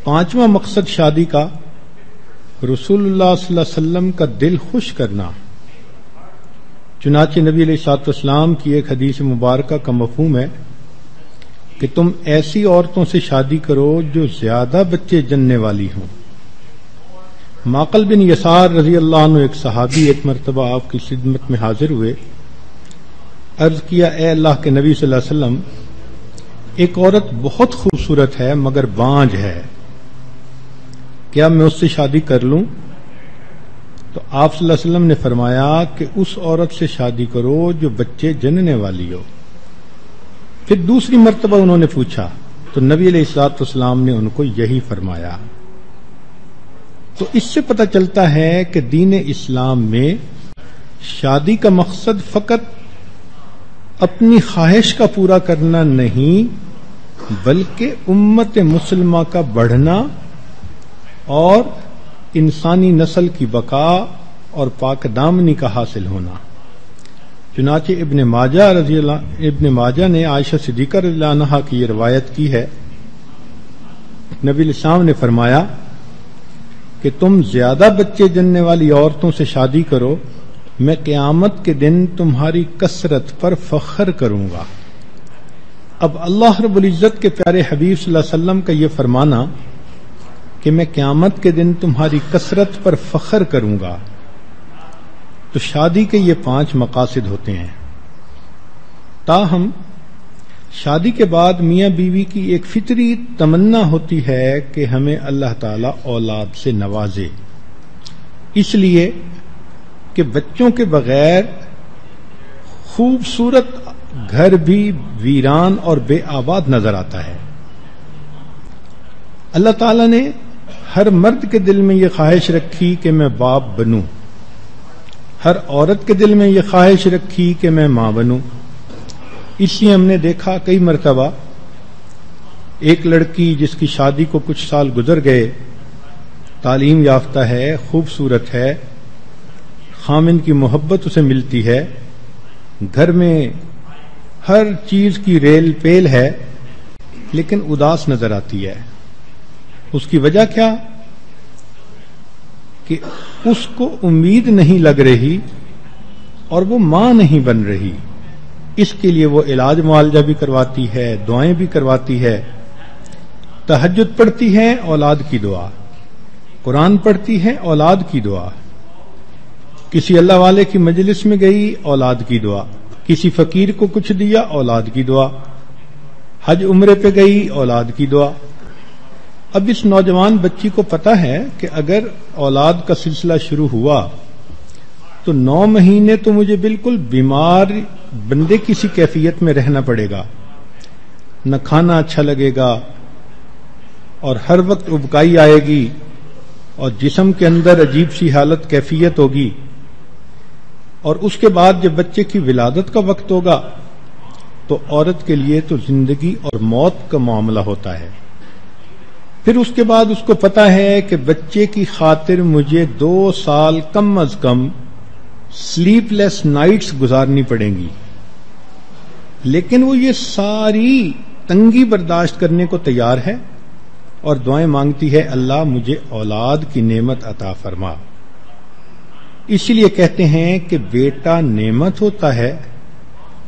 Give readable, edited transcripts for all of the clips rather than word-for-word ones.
پانچواں مقصد شادی کا رسول اللہ صلی اللہ علیہ وسلم کا دل خوش کرنا۔ چنانچہ نبی علیہ الصلوۃ والسلام کی ایک حدیث مبارکہ کا مفہوم ہے کہ تم ایسی عورتوں سے شادی کرو جو زیادہ بچے جننے والی ہوں۔ معقل بن یسار رضی اللہ عنہ ایک صحابی ایک مرتبہ آپ کی خدمت میں حاضر ہوئے، عرض کیا اے اللہ کے نبی صلی اللہ علیہ وسلم، ایک عورت بہت خوبصورت ہے مگر بانجھ ہے، کیا میں اس سے شادی کر لوں؟ تو آپ صلی اللہ علیہ وسلم نے فرمایا کہ اس عورت سے شادی کرو جو بچے جننے والی ہو۔ پھر دوسری مرتبہ انہوں نے پوچھا تو نبی علیہ الصلوۃ والسلام نے ان کو یہی فرمایا۔ تو اس سے پتہ چلتا ہے کہ دین اسلام میں شادی کا مقصد فقط اپنی خواہش کا پورا کرنا نہیں بلکہ امت مسلمہ کا بڑھنا اور انسانی نسل کی بقا اور پاک دامنی کا حاصل ہونا۔ چنانچہ ابن ماجہ نے عائشہ صدیقہ رضی اللہ عنہا کی یہ روایت کی ہے، نبی علیہ السلام نے فرمایا کہ تم زیادہ بچے جننے والی عورتوں سے شادی کرو، میں قیامت کے دن تمہاری کثرت پر فخر کروں گا۔ اب اللہ رب العزت کے پیارے حبیب صلی اللہ علیہ وسلم کا یہ فرمانا کہ میں قیامت کے دن تمہاری کثرت پر فخر کروں گا، تو شادی کے یہ 5 مقاصد ہوتے ہیں۔ تاہم شادی کے بعد میاں بیوی کی ایک فطری تمنا ہوتی ہے کہ ہمیں اللہ تعالی اولاد سے نوازے، اس لیے کہ بچوں کے بغیر خوبصورت گھر بھی ویران اور بے آباد نظر آتا ہے۔ اللہ تعالی نے ہر مرد کے دل میں یہ خواہش رکھی کہ میں باپ بنوں، ہر عورت کے دل میں یہ خواہش رکھی کہ میں ماں بنوں۔ اس لیے ہم نے دیکھا کئی مرتبہ ایک لڑکی جس کی شادی کو کچھ سال گزر گئے، تعلیم یافتہ ہے، خوبصورت ہے، خامن کی محبت اسے ملتی ہے، گھر میں ہر چیز کی ریل پیل ہے، لیکن اداس نظر آتی ہے۔ اس کی وجہ کیا؟ کہ اس کو امید نہیں لگ رہی اور وہ ماں نہیں بن رہی۔ اس کے لیے وہ علاج معالجہ بھی کرواتی ہے، دعائیں بھی کرواتی ہے، تہجد پڑھتی ہے، اولاد کی دعا، قرآن پڑھتی ہے، اولاد کی دعا، کسی اللہ والے کی مجلس میں گئی، اولاد کی دعا، کسی فقیر کو کچھ دیا، اولاد کی دعا، حج عمرے پہ گئی، اولاد کی دعا۔ اب اس نوجوان بچی کو پتا ہے کہ اگر اولاد کا سلسلہ شروع ہوا تو 9 مہینے تو مجھے بالکل بیمار بندے کسی کیفیت میں رہنا پڑے گا، نہ کھانا اچھا لگے گا اور ہر وقت ابکائی آئے گی اور جسم کے اندر عجیب سی حالت کیفیت ہوگی، اور اس کے بعد جب بچے کی ولادت کا وقت ہوگا تو عورت کے لیے تو زندگی اور موت کا معاملہ ہوتا ہے۔ پھر اس کے بعد اس کو پتا ہے کہ بچے کی خاطر مجھے 2 سال کم از کم سلیپ لیس نائٹس گزارنی پڑیں گی، لیکن وہ یہ ساری تنگی برداشت کرنے کو تیار ہے اور دعائیں مانگتی ہے اللہ مجھے اولاد کی نعمت عطا فرما۔ اسی لیے کہتے ہیں کہ بیٹا نعمت ہوتا ہے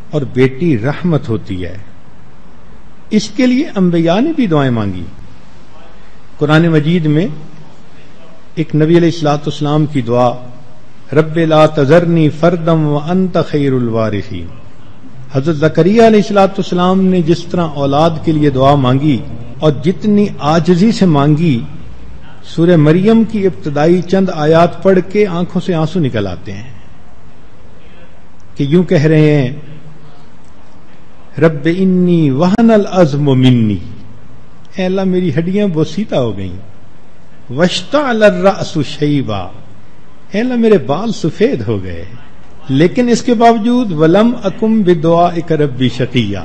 اور بیٹی رحمت ہوتی ہے۔ اس کے لیے انبیاء نے بھی دعائیں مانگی۔ قرآن مجید میں ایک نبی علیہ الصلوۃ والسلام کی دعا، رب لا تذرنی فردا وانت خیر الوارثین، حضرت زکریا علیہ الصلوۃ والسلام نے جس طرح اولاد کے لیے دعا مانگی اور جتنی عاجزی سے مانگی، سورہ مریم کی ابتدائی چند آیات پڑھ کے آنکھوں سے آنسو نکل آتے ہیں کہ یوں کہہ رہے ہیں رب انی وہن العظم منی، اے اللہ میری ہڈیاں بوسیدہ ہو گئیں، واشتعل الرأس شیبا، اے اللہ میرے بال سفید ہو گئے، لیکن اس کے باوجود ولم اکم بدعائک ربی شقیا،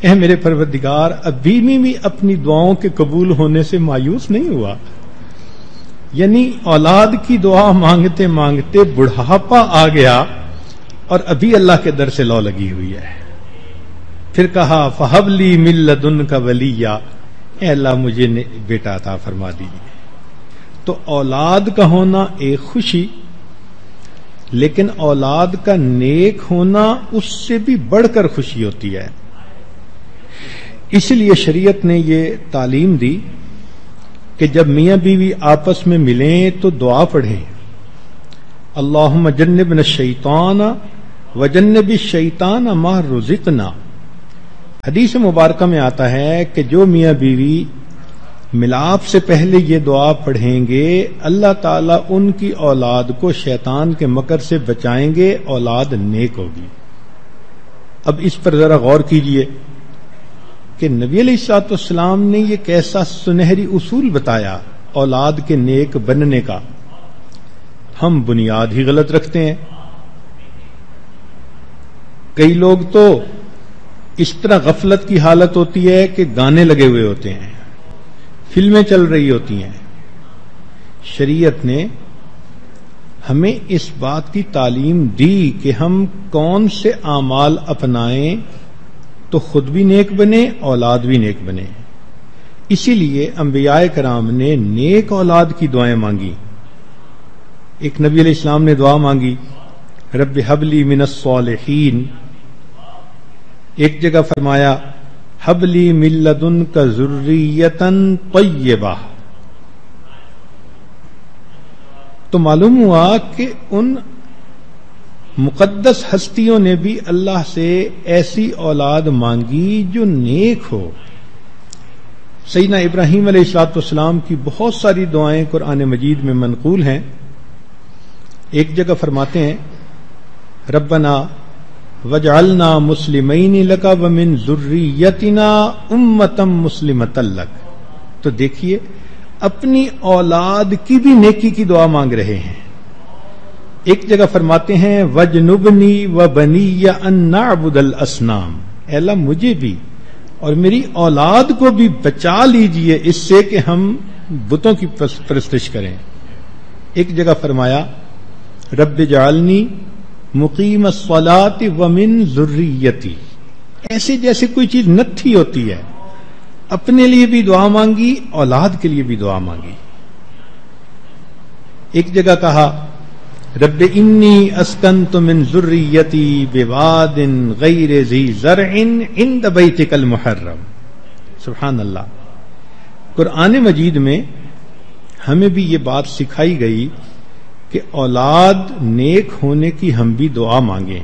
اے میرے پروردگار ابھی بھی اپنی دعاؤں کے قبول ہونے سے مایوس نہیں ہوا۔ یعنی اولاد کی دعا مانگتے مانگتے بڑھاپا آ گیا اور ابھی اللہ کے در سے لو لگی ہوئی ہے۔ پھر کہا فہب لی من لدنک ولیا، اے اللہ مجھے بیٹا عطا فرما دیجیے. تو اولاد کا ہونا ایک خوشی، لیکن اولاد کا نیک ہونا اس سے بھی بڑھ کر خوشی ہوتی ہے. اس لیے شریعت نے یہ تعلیم دی کہ جب میاں بیوی آپس میں ملیں تو دعا پڑھیں، اللہم جنبنا الشیطان وجنب الشیطان ما رزقنا. حدیث مبارکہ میں آتا ہے کہ جو میاں بیوی ملاپ سے پہلے یہ دعا پڑھیں گے اللہ تعالیٰ ان کی اولاد کو شیطان کے مکر سے بچائیں گے، اولاد نیک ہوگی. اب اس پر ذرا غور کیجئے کہ نبی علیہ الصلوۃ والسلام نے یہ کیسا سنہری اصول بتایا اولاد کے نیک بننے کا. ہم بنیاد ہی غلط رکھتے ہیں. کئی لوگ تو اس طرح غفلت کی حالت ہوتی ہے کہ گانے لگے ہوئے ہوتے ہیں، فلمیں چل رہی ہوتی ہیں. شریعت نے ہمیں اس بات کی تعلیم دی کہ ہم کون سے اعمال اپنائیں تو خود بھی نیک بنے، اولاد بھی نیک بنے. اسی لیے انبیاء کرام نے نیک اولاد کی دعائیں مانگی. ایک نبی علیہ السلام نے دعا مانگی رب ہب لی من الصالحین. ایک جگہ فرمایا ہب لی من لدنک ذریۃ طیبہ. تو معلوم ہوا کہ ان مقدس ہستیوں نے بھی اللہ سے ایسی اولاد مانگی جو نیک ہو. سیدنا ابراہیم علیہ الصلوۃ والسلام کی بہت ساری دعائیں قرآن مجید میں منقول ہیں. ایک جگہ فرماتے ہیں ربنا وجعلنا مسلمین لک ومن ذریتنا امۃ مسلمۃ لک. تو دیکھیے اپنی اولاد کی بھی نیکی کی دعا مانگ رہے ہیں. ایک جگہ فرماتے ہیں وجنبنی وبنی ان نعبد الاصنام. اے اللہ مجھے بھی اور میری اولاد کو بھی بچا لیجئے اس سے کہ ہم بتوں کی پرستش کریں. ایک جگہ فرمایا رب جعلنی مقیم الصلاۃ ومن ذریتی. ایسے جیسے کوئی چیز نتھی ہوتی ہے. اپنے لیے بھی دعا مانگی، اولاد کے لیے بھی دعا مانگی. ایک جگہ کہا رب انی اسکنت من ذریتی بواد غیر ذی زرع عند بیتک المحرم. سبحان اللہ. قرآن مجید میں ہمیں بھی یہ بات سکھائی گئی کہ اولاد نیک ہونے کی ہم بھی دعا مانگیں.